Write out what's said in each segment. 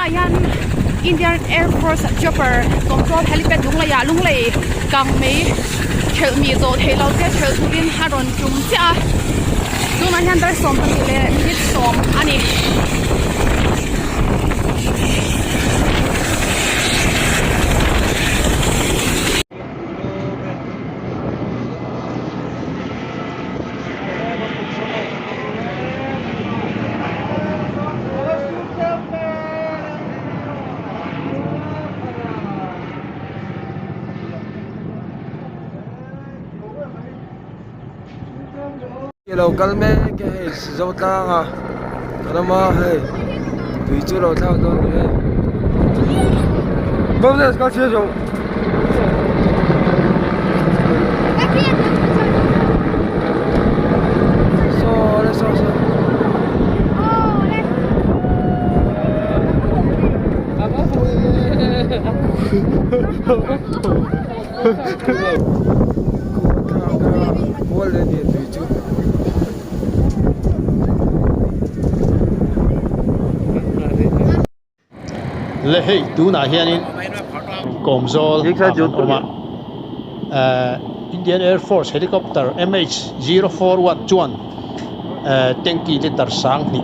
tunga yan Indian Air Force chopper control helipad lung lei kang mei khel mi zo thelo te khel turin haron tum cha tunga yan dar som le mit som ani local me ke zo ta nga karama he tui chu lo thao do ni he bom ne ska che jo so Wall ni tui chu le hei tu na hianin komzol Indian Air Force helicopter MH-04 chuan tanki te tar sang ni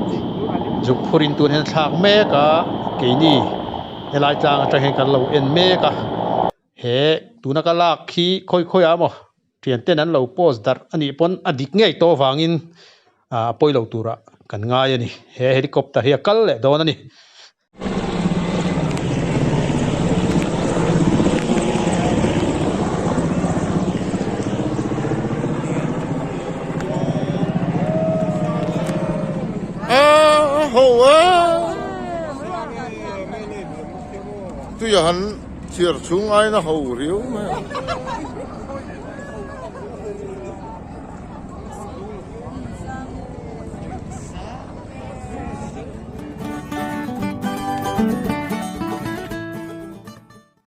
juk phurin tun hen thak me ka ke ni helai tlang atang hen kan lo en me ka he tuna ka lak khi khoi amo trian ten an lo post dar ani pon adik ngei to wangin poi lo tura kan ngai ani he helicopter hi kal le don ani tôi hắn chiều xuống ai nó hầu riếu mà